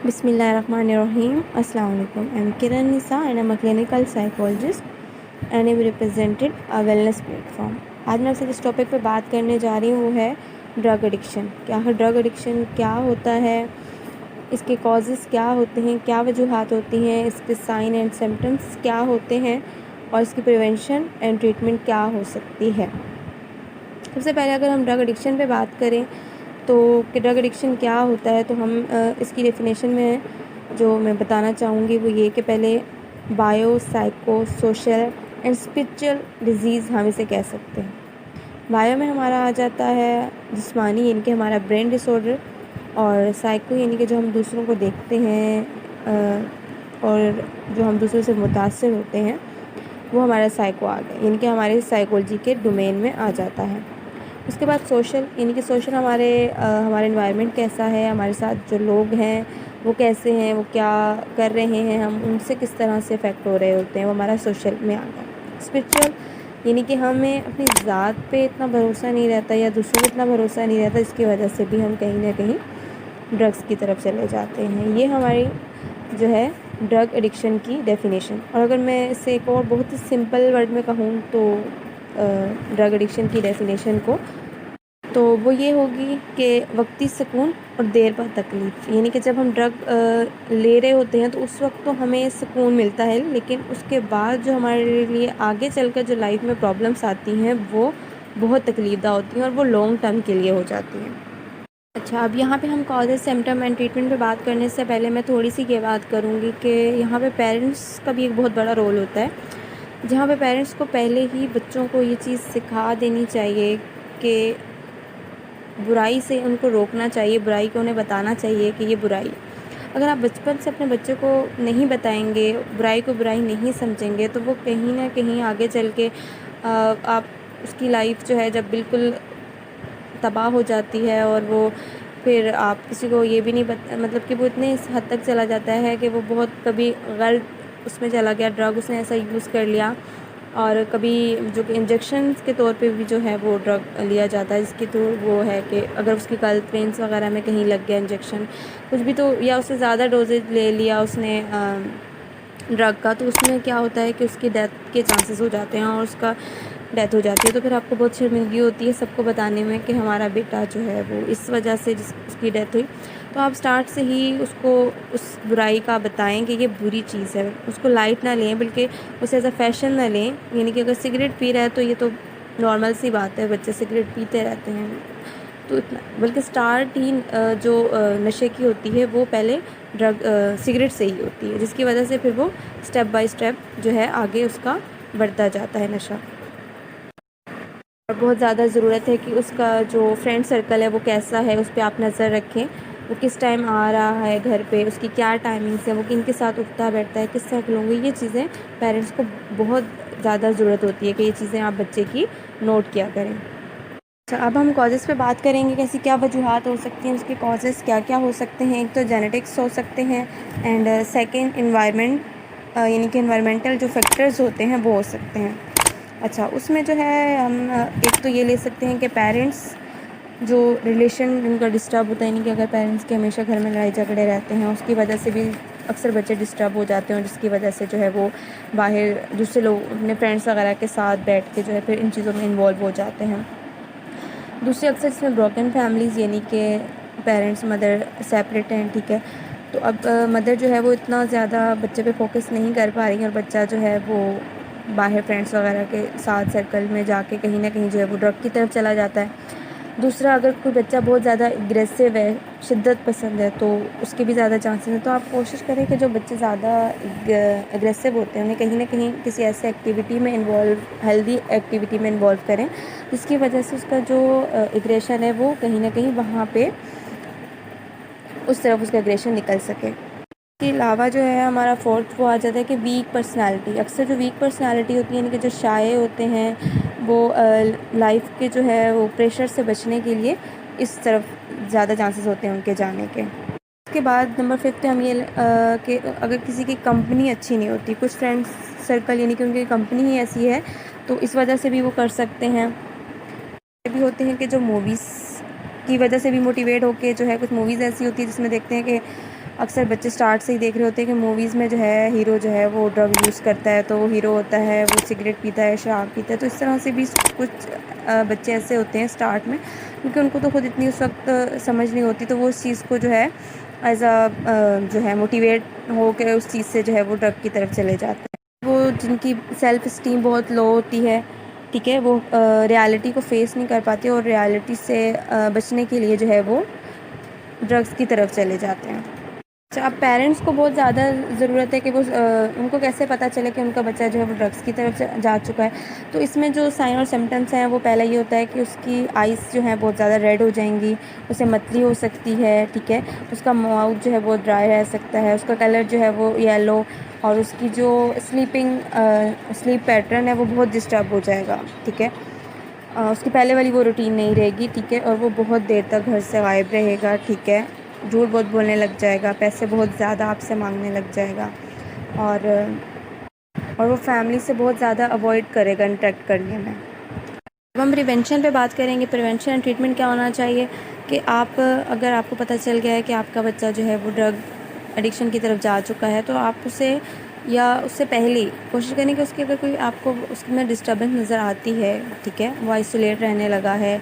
بسم اللہ الرحمن الرحیم. السلام علیکم. I am Kiran Nisa and I am a clinical psychologist and I am represented a wellness platform. آج میں آپ سے جس ٹاپک پہ بات کرنے جا رہی ہوں وہ ہے ڈرگ ایڈکشن. کیا ہے ڈرگ ایڈکشن؟ کیا ہوتا ہے؟ اس کے کازز کیا ہوتے ہیں؟ کیا وجوہات ہوتی ہیں؟ اس کے سائن اینڈ سمپٹمس کیا ہوتے ہیں؟ اور اس کی پریونشن اینڈ ٹریٹمنٹ کیا ہو سکتی ہے؟ سب سے پہلے اگر ہم ڈرگ ایڈکشن پہ بات کریں تو کہ ڈرگ ایڈکشن کیا ہوتا ہے، تو ہم اس کی ڈیفینیشن میں جو میں بتانا چاہوں گی وہ یہ کہ پہلے bio psycho social and spiritual disease ہم اسے کہہ سکتے ہیں. بایو میں ہمارا آ جاتا ہے جسمانی، یعنی کہ ہمارا برین ڈس آرڈر، اور سائیکو یعنی کہ جو ہم دوسروں کو دیکھتے ہیں اور جو ہم دوسروں سے متاثر ہوتے ہیں وہ ہمارا سائیکو آ گیا، یعنی کہ ہمارے سائیکولوجی کے ڈومین میں آ جاتا ہے. اس کے بعد سوشل، یعنی کہ سوشل ہمارا انوائرمنٹ کیسا ہے، ہمارے ساتھ جو لوگ ہیں وہ کیسے ہیں، وہ کیا کر رہے ہیں، ہم ان سے کس طرح سے افیکٹ ہو رہے ہوتے ہیں، وہ ہمارا سوشل میں آ گیا. اسپرچل یعنی کہ ہمیں اپنی ذات پہ اتنا بھروسہ نہیں رہتا یا دوسروں پہ اتنا بھروسہ نہیں رہتا، اس کی وجہ سے بھی ہم کہیں نہ کہیں ڈرگس کی طرف چلے جاتے ہیں. یہ ہماری جو ہے ڈرگ ایڈکشن کی ڈیفینیشن. اور اگر میں اسے ایک اور بہت ہی سمپل ورڈ میں کہوں تو ڈرگ ایڈکشن کی ڈیفینیشن کو، تو وہ یہ ہوگی کہ وقتی سکون اور دیر بعد تکلیف. یعنی کہ جب ہم ڈرگ لے رہے ہوتے ہیں تو اس وقت تو ہمیں سکون ملتا ہے، لیکن اس کے بعد جو ہمارے لیے آگے چل کر جو لائف میں پرابلمس آتی ہیں وہ بہت تکلیف دہ ہوتی ہیں اور وہ لانگ ٹرم کے لیے ہو جاتی ہیں. اچھا، اب یہاں پہ ہم کازز سمپٹم اینڈ ٹریٹمنٹ پہ بات کرنے سے پہلے میں تھوڑی سی یہ بات کروں گی کہ یہاں پہ پیرنٹس کا بھی ایک بہت بڑا رول ہوتا ہے، جہاں پہ پیرنٹس کو پہلے ہی بچوں کو یہ چیز سکھا دینی چاہیے کہ برائی سے ان کو روکنا چاہیے، برائی کو انہیں بتانا چاہیے کہ یہ برائی. اگر آپ بچپن سے اپنے بچے کو نہیں بتائیں گے، برائی کو برائی نہیں سمجھیں گے، تو وہ کہیں نہ کہیں آگے چل کے آپ اس کی لائف جو ہے جب بالکل تباہ ہو جاتی ہے، اور وہ پھر آپ کسی کو یہ بھی نہیں مطلب کہ وہ اتنے اس حد تک چلا جاتا ہے کہ وہ بہت کبھی غلط اس میں چلا گیا، ڈرگ اس نے ایسا یوز کر لیا، اور کبھی جو کہ انجیکشنز کے طور پہ بھی جو ہے وہ ڈرگ لیا جاتا ہے، جس کے تھرو وہ ہے کہ اگر اس کی گرل فرینڈس وغیرہ میں کہیں لگ گیا انجیکشن کچھ بھی، تو یا اس سے زیادہ ڈوزیج لے لیا اس نے ڈرگ کا، تو اس میں کیا ہوتا ہے کہ اس کی ڈیتھ کے چانسز ہو جاتے ہیں اور اس کا ڈیتھ ہو جاتی ہے. تو پھر آپ کو بہت شرمندگی ہوتی ہے سب کو بتانے میں کہ ہمارا بیٹا جو ہے وہ اس وجہ سے اس کی ڈیتھ ہوئی. تو آپ سٹارٹ سے ہی اس کو اس برائی کا بتائیں کہ یہ بری چیز ہے، اس کو لائٹ نہ لیں بلکہ اسے ایز اے فیشن نہ لیں. یعنی کہ اگر سگریٹ پی رہا ہے تو یہ تو نارمل سی بات ہے، بچے سگریٹ پیتے رہتے ہیں، تو اتنا بلکہ سٹارٹ ہی جو نشے کی ہوتی ہے وہ پہلے ڈرگ سگریٹ سے ہی ہوتی ہے، جس کی وجہ سے پھر وہ اسٹیپ بائی اسٹیپ جو ہے آگے اس کا بڑھتا جاتا ہے نشہ. اور بہت زیادہ ضرورت ہے کہ اس کا جو فرینڈ سرکل ہے وہ کیسا ہے، اس پہ آپ نظر رکھیں، وہ کس ٹائم آ رہا ہے گھر پہ، اس کی کیا ٹائمنگس ہیں، وہ کن کے ساتھ اٹھتا بیٹھتا ہے، کس طرح کے لوگ ہیں. یہ چیزیں پیرنٹس کو بہت زیادہ ضرورت ہوتی ہے کہ یہ چیزیں آپ بچے کی نوٹ کیا کریں. اچھا، اب ہم کازز پہ بات کریں گے کہ ایسی کیا وجوہات ہو سکتی ہیں، اس کے کازز کیا کیا ہو سکتے ہیں. ایک تو جینیٹکس ہو سکتے ہیں، اینڈ سیکنڈ انوائرمنٹ، یعنی کہ انوائرمنٹل جو فیکٹرز ہوتے ہیں وہ ہو سکتے ہیں. اچھا، اس میں جو ہے ہم ایک تو یہ لے سکتے ہیں کہ پیرنٹس جو ریلیشن ان کا ڈسٹرب ہوتا ہے، یعنی کہ اگر پیرنٹس کے ہمیشہ گھر میں لڑائی جھگڑے رہتے ہیں اس کی وجہ سے بھی اکثر بچے ڈسٹرب ہو جاتے ہیں، اور جس کی وجہ سے جو ہے وہ باہر دوسرے لوگ اپنے فرینڈس وغیرہ کے ساتھ بیٹھ کے جو ہے پھر ان چیزوں میں انوالو ہو جاتے ہیں. دوسری اکثر اس میں بروکن فیملیز، یعنی کہ پیرنٹس مدر سیپریٹ ہیں، ٹھیک ہے، تو اب مدر جو ہے وہ اتنا زیادہ بچے پہ فوکس نہیں کر پا رہی ہیں، اور بچہ جو ہے وہ باہر فرینڈس وغیرہ کے ساتھ سرکل میں جا کے کہیں نہ کہیں جو ہے وہ ڈرگ کی طرف چلا جاتا ہے. دوسرا، اگر کوئی بچہ بہت زیادہ اگریسو ہے، شدت پسند ہے، تو اس کے بھی زیادہ چانسز ہیں. تو آپ کوشش کریں کہ جو بچے زیادہ اگریسو ہوتے ہیں انہیں کہیں نہ کہیں کسی ایسے ایکٹیویٹی میں انوالو، ہیلدی ایکٹیویٹی میں انوالو کریں جس کی وجہ سے اس کا جو اگریشن ہے وہ کہیں نہ کہیں وہاں پہ اس طرف اس کا اگریشن نکل سکے. اس کے علاوہ جو ہے ہمارا فورتھ وہ آ جاتا ہے کہ ویک پرسنالٹی. اکثر جو ویک پرسنالٹی ہوتی ہے، یعنی کہ جو شائع ہوتے ہیں، وہ لائف کے جو ہے وہ پریشر سے بچنے کے لیے اس طرف زیادہ چانسز ہوتے ہیں ان کے جانے کے. اس کے بعد نمبر 5 پہ ہم یہ کہ اگر کسی کی کمپنی اچھی نہیں ہوتی، کچھ فرینڈس سرکل یعنی کہ ان کی کمپنی ہی ایسی ہے تو اس وجہ سے بھی وہ کر سکتے ہیں. یہ بھی ہوتے ہیں کہ جو موویز کی وجہ سے بھی موٹیویٹ ہو کے جو ہے کچھ موویز ایسی ہوتی ہے جس میں دیکھتے ہیں کہ اکثر بچے اسٹارٹ سے ہی دیکھ رہے ہوتے ہیں کہ موویز میں جو ہے ہیرو جو ہے وہ ڈرگ یوز کرتا ہے، تو وہ ہیرو ہوتا ہے، وہ سگریٹ پیتا ہے، شراب پیتا ہے. تو اس طرح سے بھی کچھ بچے ایسے ہوتے ہیں اسٹارٹ میں، کیونکہ ان کو تو خود اتنی اس وقت سمجھ نہیں ہوتی، تو وہ اس چیز کو جو ہے ایز جو ہے موٹیویٹ ہو کے اس چیز سے جو ہے وہ ڈرگ کی طرف چلے جاتے ہیں. وہ جن کی سیلف اسٹیم بہت لو ہوتی ہے، ٹھیک ہے، وہ ریالٹی کو فیس نہیں کر پاتی، اور ریالٹی سے بچنے کے لیے جو ہے وہ ڈرگس کی طرف چلے جاتے ہیں. اچھا، اب پیرنٹس کو بہت زیادہ ضرورت ہے کہ وہ ان کو کیسے پتہ چلے کہ ان کا بچہ جو ہے وہ ڈرگس کی طرف جا چکا ہے. تو اس میں جو سائن اور سمٹمس ہیں وہ پہلا یہ ہوتا ہے کہ اس کی آئز جو ہیں بہت زیادہ ریڈ ہو جائیں گی، اسے متلی ہو سکتی ہے، ٹھیک ہے، اس کا ماؤتھ جو ہے وہ ڈرائی رہ سکتا ہے، اس کا کلر جو ہے وہ یلو، اور اس کی جو سلیپ پیٹرن ہے وہ بہت ڈسٹرب ہو جائے گا، ٹھیک ہے. اس کی پہلے والی وہ روٹین نہیں رہے گی، ٹھیک ہے، اور وہ بہت دیر تک گھر سے غائب رہے گا، ٹھیک ہے، جھوٹ بہت بولنے لگ جائے گا، پیسے بہت زیادہ آپ سے مانگنے لگ جائے گا، اور وہ فیملی سے بہت زیادہ اوائڈ کرے گا انٹریکٹ کرنے میں. اب ہم پریونشن پہ بات کریں گے. پریونشن اینڈ ٹریٹمنٹ کیا ہونا چاہیے کہ اگر آپ کو پتہ چل گیا ہے کہ آپ کا بچہ جو ہے وہ ڈرگ ایڈکشن کی طرف جا چکا ہے، تو آپ اسے یا اس سے پہلے کوشش کریں کہ اس کی اگر کوئی آپ کو اس میں ڈسٹربنس نظر آتی ہے، ٹھیک ہے، وہ آئسولیٹ رہنے لگا ہے،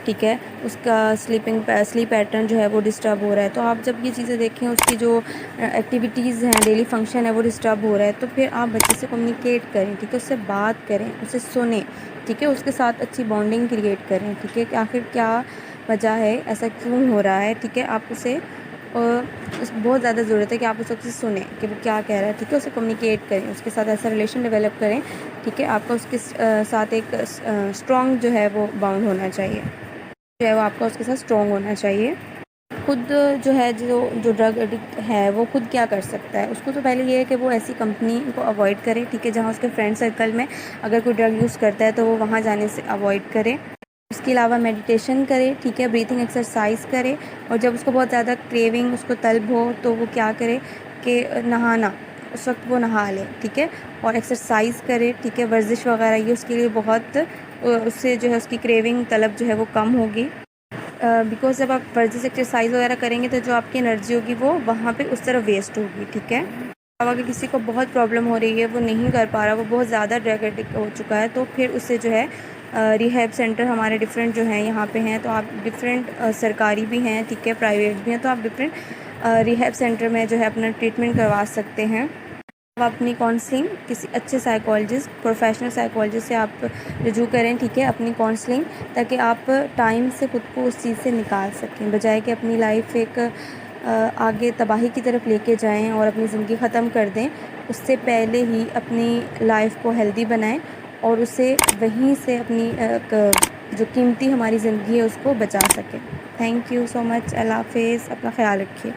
ٹھیک ہے، اس کا سلیپ پیٹرن جو ہے وہ ڈسٹرب ہو رہا ہے، تو آپ جب یہ چیزیں دیکھیں، اس کی جو ایکٹیویٹیز ہیں، ڈیلی فنکشن ہے وہ ڈسٹرب ہو رہا ہے، تو پھر آپ بچے سے کمیونیکیٹ کریں، ٹھیک ہے، اس سے بات کریں، اسے سنیں، ٹھیک ہے، اس کے ساتھ اچھی بانڈنگ کریٹ کریں، ٹھیک ہے، کہ آخر کیا وجہ ہے، ایسا کیوں ہو رہا ہے، ٹھیک ہے. آپ اسے بہت زیادہ ضرورت ہے کہ آپ اس وقت سے سنیں کہ وہ کیا کہہ رہا ہے، ٹھیک ہے، اسے کمیونیکیٹ کریں، اس کے ساتھ ایسا ریلیشن ڈیولپ کریں، ٹھیک ہے. آپ کا اس کے ساتھ ایک اسٹرانگ جو ہے وہ باؤنڈ ہونا چاہیے، جو ہے وہ آپ کا اس کے ساتھ اسٹرانگ ہونا چاہیے. خود جو ہے جو ڈرگ ایڈکٹ ہے وہ خود کیا کر سکتا ہے. اس کو تو پہلے یہ ہے کہ وہ ایسی کمپنی کو اوائڈ کرے، ٹھیک ہے، جہاں اس کے فرینڈ سرکل میں اگر کوئی ڈرگ یوز کرتا ہے تو وہ وہاں جانے سے اوائڈ کرے. اس کے علاوہ میڈیٹیشن کرے، ٹھیک ہے، بریتھنگ ایکسرسائز کرے، اور جب اس کو بہت زیادہ کریونگ اس کو طلب ہو تو وہ کیا کرے کہ نہانا، اس وقت وہ نہا لے، ٹھیک ہے، اور ایکسرسائز کرے، ٹھیک ہے، ورزش وغیرہ، یہ اس کے لیے بہت اس سے جو ہے اس کی کریونگ طلب جو ہے وہ کم ہوگی. بیکاز جب آپ ورزش ایکسرسائز وغیرہ کریں گے تو جو آپ کی انرجی ہوگی وہ وہاں پہ اس طرح ویسٹ ہوگی، ٹھیک ہے. اگر کسی کو بہت پرابلم ہو رہی ہے، وہ نہیں کر پا رہا، وہ بہت زیادہ ڈرگ ایڈکٹ ہو چکا ہے، تو پھر اسے جو ہے ریہیب سینٹر ہمارے ڈفرینٹ جو ہیں یہاں پہ ہیں، تو آپ ڈفرینٹ سرکاری بھی ہیں، ٹھیک ہے، پرائیویٹ بھی ہیں، تو آپ ڈفرینٹ ریہیب سینٹر میں جو ہے اپنا ٹریٹمنٹ کروا سکتے ہیں. آپ اپنی کاؤنسلنگ کسی اچھے سائیکالوجسٹ، پروفیشنل سائیکالوجسٹ سے آپ رجوع کریں، ٹھیک ہے، اپنی کاؤنسلنگ، تاکہ آپ ٹائم سے خود کو اس چیز سے نکال سکیں، بجائے کہ اپنی لائف ایک آگے تباہی کی طرف لے کے جائیں اور اپنی زندگی ختم کر دیں. اس سے پہلے ہی اپنی لائف کو ہیلدی بنائیں اور اسے وہیں سے اپنی جو قیمتی ہماری زندگی ہے اس کو بچا سکیں. تھینک یو سو مچ. اللہ حافظ. اپنا خیال رکھیے.